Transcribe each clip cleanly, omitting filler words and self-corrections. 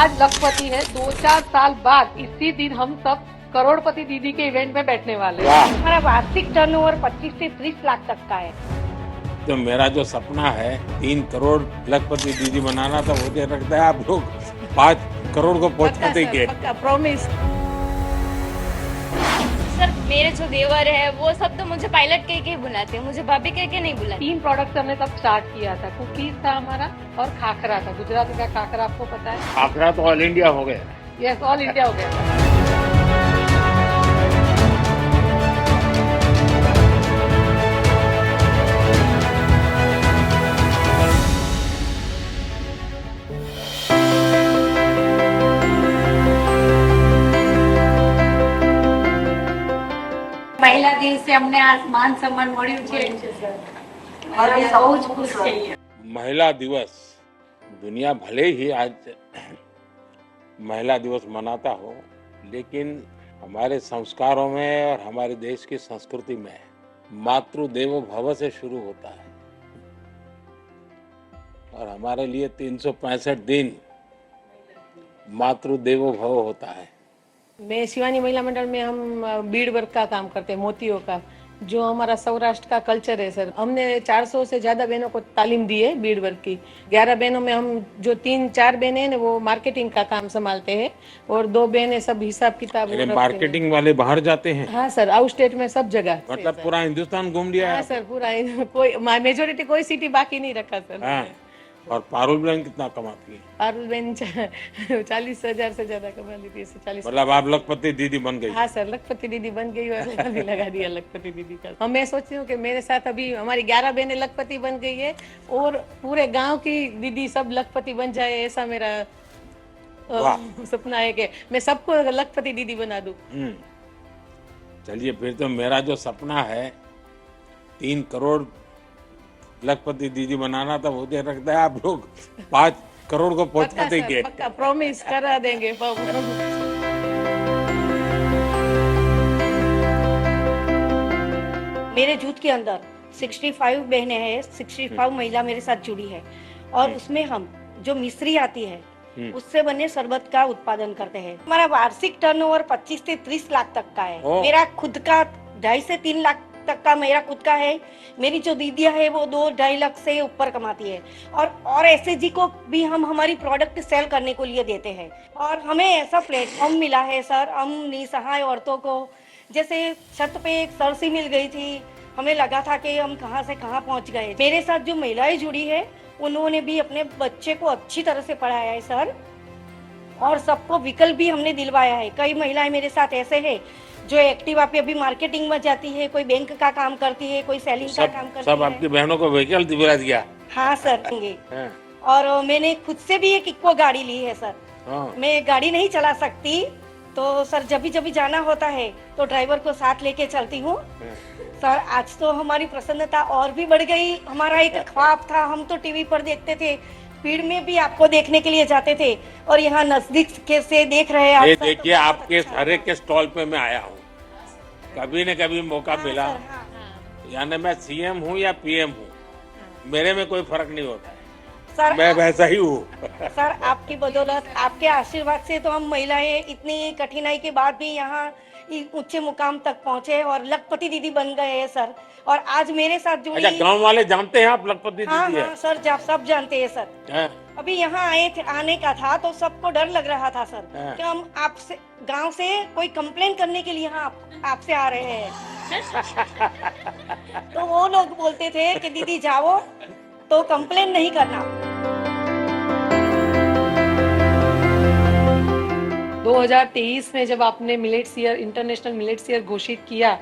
आज लखपति है, 2-4 साल बाद इसी दिन हम सब करोड़पति दीदी के इवेंट में बैठने वाले हैं। हमारा वार्षिक टर्नओवर 25 से 30 लाख तक का है। तो मेरा जो सपना है 3 करोड़ लखपति दीदी बनाना था, मुझे लगता है आप लोग 5 करोड़ को पहुंचा देंगे। प्रॉमिस। सर मेरे जो देवर है वो सब तो मुझे पायलट कह के ही बुलाते हैं, मुझे भाभी कह के नहीं बुलाते। 3 प्रोडक्ट्स हमने तब स्टार्ट किया था। कुकीज था हमारा और खाखरा था। गुजराती का खाखरा आपको पता है? आखिरा तो ऑल इंडिया हो गया। यस, ऑल इंडिया हो गया। પહેલા દિવસે અમને આ માન સન્માન મળ્યું છે और ये બહુ જ ખુશ છીએ। महिला दिवस, दुनिया भले ही आज महिला दिवस मनाता हो, लेकिन हमारे संस्कारों में और हमारे देश की संस्कृति में मातृ देवो भव से शुरू होता है और हमारे लिए 365 दिन मातृ देवो भव होता है। मैं शिवानी महिला मंडल में हम बीड वर्क का काम करते हैं, मोतियों का, जो हमारा सौराष्ट्र का कल्चर है सर। हमने 400 से ज्यादा बहनों को तालीम दी है बीड वर्क की। 11 बहनों में हम जो 3-4 बहनें हैं वो मार्केटिंग का काम संभालते हैं और 2 बहनें सब हिसाब किताब। मार्केटिंग वाले बाहर जाते हैं? हाँ सर, आउट स्टेट में सब जगह। मतलब पूरा हिंदुस्तान घूम लिया है? हाँ सर, पूरा कोई मेजोरिटी कोई सिटी बाकी नहीं रखा सर। हाँ। और पारुल बहन कितना कमाती है? पारुल बहन 40,000 से ज्यादा कमा लेती है। 40। मतलब आप लखपति दीदी बन गई? हाँ सर, लखपति दीदी बन गई और अभी लगा दिया लखपति दीदी का। और मैं सोचती हूँ कि मेरे साथ अभी हमारी 11 बहनें लखपति बन गई है और पूरे गांव की दीदी सब लखपति बन जाए, ऐसा मेरा सपना है कि मैं सबको लखपति दीदी बना दूं। चलिए, फिर तो मेरा जो सपना है 3 करोड़ लखपति दीदी बनाना था, मुझे लगता है आप लोग 5 करोड़ को पहुंचा देंगे। पक्का प्रॉमिस करा देंगे। मेरे जूथ के अंदर 65 बहनें हैं, 65 महिला मेरे साथ जुड़ी है और उसमें हम जो मिश्री आती है उससे बने शरबत का उत्पादन करते हैं। हमारा वार्षिक टर्नओवर 25 से 30 लाख तक का है। मेरा खुद का 2.5 से 3 लाख तक का मेरा खुद का है। मेरी जो दीदियां है वो 2-2.5 लाख से ऊपर कमाती है और ऐसे जी को भी हम हमारी प्रोडक्ट सेल करने को लिए देते हैं और हमें ऐसा प्लेटफॉर्म मिला है सर। हम निसहाय औरतों को, जैसे छत पे एक सरसी मिल गई थी, हमें लगा था कि हम कहां से कहां पहुंच गए। मेरे साथ जो महिलाएं जुड़ी है उन्होंने भी अपने बच्चे को अच्छी तरह से पढ़ाया है सर और सबको विकल्प भी हमने दिलवाया है। कई महिलाएं मेरे साथ ऐसे है जो एक्टिवा पे अभी मार्केटिंग में जाती है, कोई बैंक का काम करती है, कोई सेलिंग का काम करती है। सब आपकी बहनों को व्हीकल दिला दिया? हाँ सर। और मैंने खुद से भी एक इक्को गाड़ी ली है सर। मैं गाड़ी नहीं चला सकती तो सर जब भी जाना होता है तो ड्राइवर को साथ लेके चलती हूँ सर। आज तो हमारी प्रसन्नता और भी बढ़ गई। हमारा एक ख्वाब था, हम तो टीवी पर देखते थे, भीड़ में भी आपको देखने के लिए जाते थे और यहाँ नजदीक से देख रहे हैं। देखिए, आपके हर एक के स्टॉल पे मैं आया हूँ, कभी न कभी मौका मिला। यानी मैं सीएम हूँ या पीएम हूँ, मेरे में कोई फर्क नहीं होता है सर। मैं वैसा ही हूँ सर। आपकी बदौलत, आपके आशीर्वाद से तो हम महिलाएं इतनी कठिनाई के बाद भी यहाँ ऊंचे मुकाम तक पहुँचे और लखपति दीदी बन गए हैं सर। और आज मेरे साथ जुड़ी। अच्छा, गांव वाले जानते हैं आप लखपति दीदी? हाँ सर, सब जानते हैं सर। अभी यहाँ आने का था तो सबको डर लग रहा था सर कि हम आपसे गांव से कोई कंप्लेन करने के लिए यहाँ आपसे आ रहे हैं तो वो लोग बोलते थे कि दीदी जाओ तो कंप्लेन नहीं करना। 2023 में जब आपने millets year, international millets year घोषित किया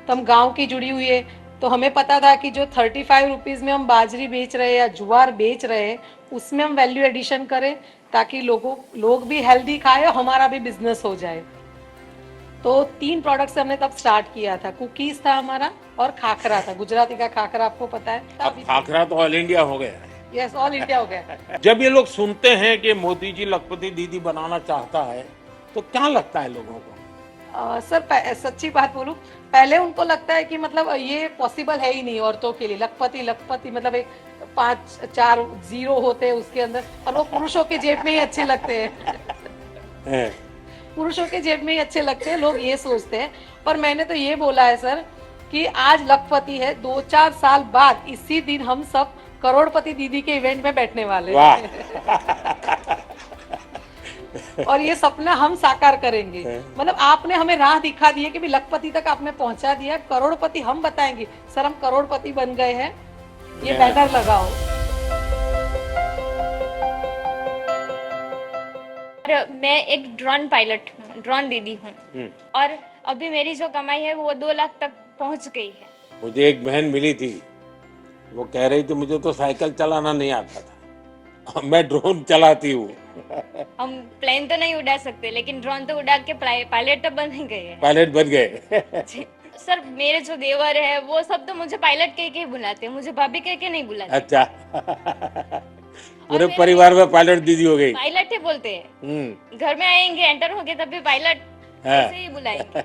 तो हम गांव की जुड़ी हुई है, तो हमें पता था कि जो 35 रुपीज में हम बाजरी बेच रहे हैं या ज्वार बेच रहे हैं उसमें हम वैल्यू एडिशन करें ताकि लोग भी हेल्दी खाए और हमारा भी बिजनेस हो जाए। तो 3 प्रोडक्ट्स हमने तब स्टार्ट किया था। कुकीज था हमारा और खाखरा था। गुजराती का खाखरा आपको पता है? अब खाखरा तो ऑल इंडिया हो गया। यस, ऑल इंडिया हो गया। जब ये लोग सुनते हैं कि मोदी जी लखपति दीदी बनाना चाहता है तो क्या लगता है लोगों को? सर सच्ची बात बोलूं, पहले उनको लगता है कि मतलब ये पॉसिबल है ही नहीं औरतों के लिए। लखपति मतलब एक 5 4 जीरो होते हैं उसके अंदर, और वो पुरुषों के जेब में ही अच्छे लगते हैं। हैं। पुरुषों के जेब में ही अच्छे लगते हैं, लोग ये सोचते हैं। पर मैंने तो ये बोला है सर कि आज लखपति है, 2-4 साल बाद इसी दिन हम सब करोड़पति दीदी के इवेंट में बैठने वाले वाह। हैं। और ये सपना हम साकार करेंगे। मतलब आपने हमें राह दिखा दी है कि भी लखपति तक आपने पहुंचा दिया, करोड़पति हम बताएंगे सर हम करोड़पति बन गए हैं, ये बैनर लगाओ। और मैं एक ड्रोन पायलट हूँ, ड्रोन दीदी हूँ, और अभी मेरी जो कमाई है वो 2 लाख तक पहुंच गई है। मुझे एक बहन मिली थी, वो कह रही थी मुझे तो साइकिल चलाना नहीं आता था, मैं ड्रोन चलाती हूँ। हम प्लेन तो नहीं उड़ा सकते, लेकिन ड्रोन तो उड़ा के पायलट तो बन ही गए हैं। पायलट बन गए। सर मेरे जो देवर है वो सब तो मुझे पायलट कह के ही बुलाते हैं, मुझे भाभी कह के नहीं बुलाते। अच्छा। पूरे परिवार में पायलट दीदी हो गई। पायलट ही बोलते हैं, घर में आएंगे एंटर होंगे तब भी पायलट ऐसे ही बुलाएंगे।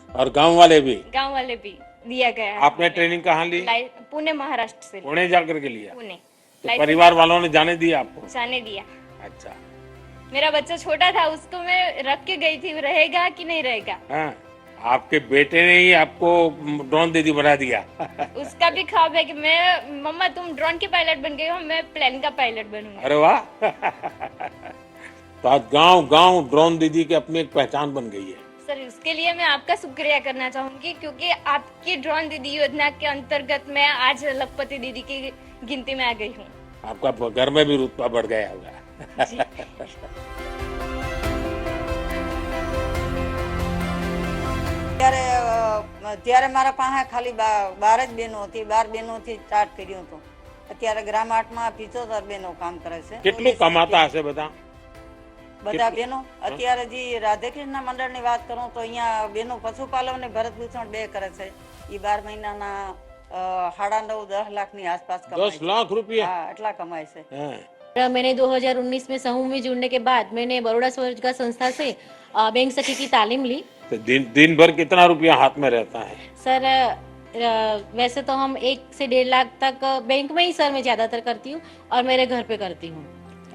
और गांव वाले भी? गांव वाले भी दिया गया है। आपने ट्रेनिंग कहाँ ली? पुणे महाराष्ट्र से। पुणे जाकर के लिया? पुणे। तो परिवार वालों ने जाने दिया आपको? जाने दिया। अच्छा। मेरा बच्चा छोटा था, उसको मैं रख के गई थी, रहेगा कि नहीं रहेगा। हाँ, आपके बेटे ने ही आपको ड्रोन दीदी बना दिया। उसका भी ख्वाब है कि मैं, मम्मा तुम ड्रोन के पायलट बन गई हो, मैं प्लेन का पायलट बनूंगा। अरे वाह। तो आज गांव गांव ड्रोन दीदी की अपनी एक पहचान बन गई है। सर उसके लिए मैं आपका शुक्रिया करना चाहूंगी, क्योंकि आपकी ड्रोन दीदी योजना के अंतर्गत मैं आज लखपति दीदी की गिनती में आ गई हूँ। आपका घर में भी रुतबा बढ़ गया होगा। ત્યારે મારા પાસે ખાલી 12 જ બહેનો હતી, 12 બહેનોથી સ્ટાર્ટ કર્યું હતું. અત્યારે ગ્રામ 8માં 75 બહેનો કામ કરે છે. કેટલું કમાતા હશે બધા? બધા બહેનો અત્યારે જે રાધેકૃષ્ણ મંડળની વાત કરું તો અહીંયા બહેનો પશુપાલન અને ભરતભૂષણ 2 કરે છે. એ 12 મહિનાના 9.5-10 લાખની આસપાસ કમાય 10 लाख रुपया? હા, એટલા કમાય છે. मैंने 2019 में समूह में जुड़ने के बाद मैंने बड़ौदा स्वरोजगार संस्था से बैंक सखी की तालीम ली। तो दिन भर कितना रुपया हाथ में रहता है? सर वैसे तो हम 1 से 1.5 लाख तक बैंक में ही सर मैं ज्यादातर करती हूँ, और मेरे घर पे करती हूँ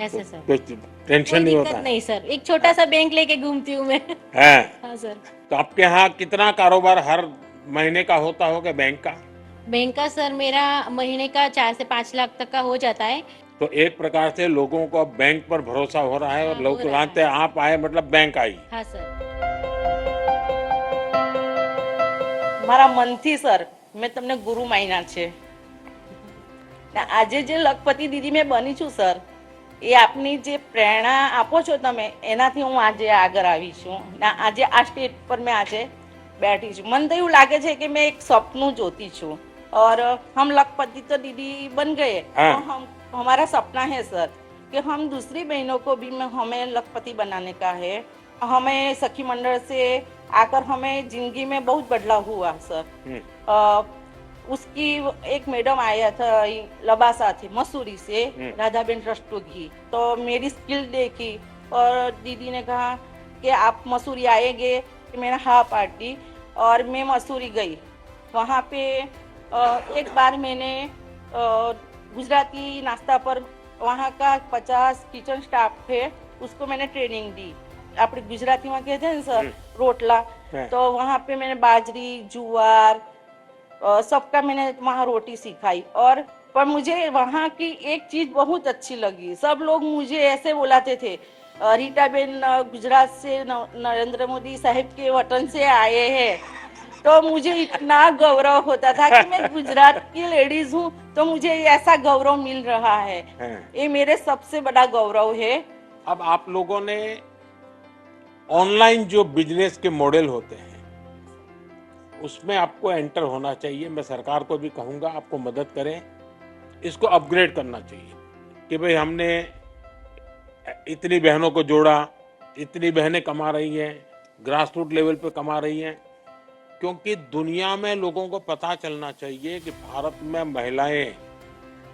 ऐसे सर। कुछ टेंशन नहीं होता? नहीं सर, एक छोटा सा बैंक लेके घूमती हूँ मैं। है? हाँ सर। तो आपके यहाँ कितना कारोबार हर महीने का होता होगा बैंक का? बैंक का सर मेरा महीने का 4 से 5 लाख तक का हो जाता है। तो एक प्रकार से लोगों को अब बैंक पर भरोसा हो रहा है, और लोग जानते हैं आप आए मतलब बैंक आई। हाँ सर। મારા મનથી સર મેં તમને ગુરુ માન્યા છે ને આજે જે લખપતિ દીદી મેં બની છું સર, એ આપની જે પ્રેરણા આપો છો તમે, એનાથી હું આજે આગળ આવી છું ને આજે આ સ્ટેજ પર મેં આજે बैठी છું. મને તો એવું લાગે છે કે मैं एक सपनू જોતી છું, और हम लखपति तो दीदी बन गए, तो हम हमारा सपना है सर कि हम दूसरी बहनों को भी हमें लखपति बनाने का है. हमें सखी मंडल से आकर हमें जिंदगी में बहुत बदलाव हुआ सर. उसकी एक मैडम आया था लबासा थे मसूरी से, राधाबेन रस्तोगी, तो मेरी स्किल देखी और दीदी ने कहा कि आप मसूरी आएंगे? मैंने हाँ पार्टी, और मैं मसूरी गई. वहाँ पे एक बार मैंने गुजराती नाश्ता पर वहाँ का 50 किचन स्टाफ है, उसको मैंने ट्रेनिंग दी. अपने गुजराती में कहते हैं सर रोटला, तो वहाँ पे मैंने बाजरी जुआर सबका मैंने वहाँ रोटी सिखाई. और पर मुझे वहाँ की एक चीज बहुत अच्छी लगी, सब लोग मुझे ऐसे बुलाते थे, रीटा बेन गुजरात से नरेंद्र मोदी साहब के वतन से आए हैं. तो मुझे इतना गौरव होता था कि मैं गुजरात की लेडीज हूँ, तो मुझे ऐसा गौरव मिल रहा है. ये मेरे सबसे बड़ा गौरव है. अब आप लोगों ने ऑनलाइन जो बिजनेस के मॉडल होते हैं उसमें आपको एंटर होना चाहिए. मैं सरकार को भी कहूंगा आपको मदद करें, इसको अपग्रेड करना चाहिए कि भाई हमने इतनी बहनों को जोड़ा, इतनी बहनें कमा रही हैं, ग्रास रूट लेवल पे कमा रही हैं. क्योंकि दुनिया में लोगों को पता चलना चाहिए कि भारत में महिलाएं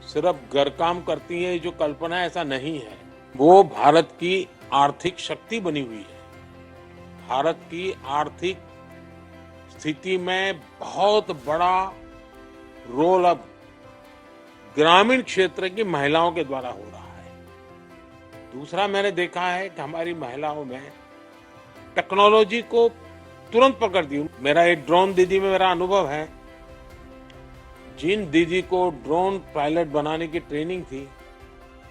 सिर्फ घर काम करती हैं, जो कल्पना है ऐसा नहीं है. वो भारत की आर्थिक शक्ति बनी हुई है. भारत की आर्थिक स्थिति में बहुत बड़ा रोल अब ग्रामीण क्षेत्र की महिलाओं के द्वारा हो रहा है। दूसरा मैंने देखा है कि हमारी महिलाओं में टेक्नोलॉजी को तुरंत पकड़ती। मेरा एक ड्रोन दीदी में मेरा अनुभव है, जिन दीदी को ड्रोन पायलट बनाने की ट्रेनिंग थी,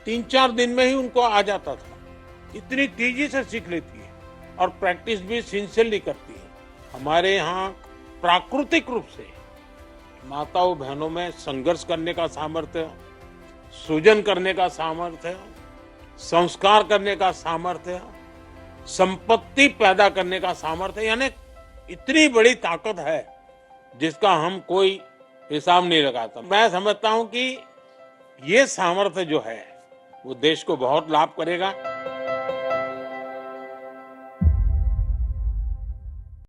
3-4 दिन में ही उनको आ जाता था। इतनी तेजी से सीख लेती है और प्रैक्टिस भी सिंसियरली करती है। हमारे यहाँ प्राकृतिक रूप से माताओं बहनों में संघर्ष करने का सामर्थ्य, सृजन करने का सामर्थ्य, संस्कार करने का सामर्थ्य, संपत्ति पैदा करने का सामर्थ्य, यानी इतनी बड़ी ताकत है जिसका हम कोई हिसाब नहीं लगाता। मैं समझता हूं कि ये सामर्थ्य जो है वो देश को बहुत लाभ करेगा।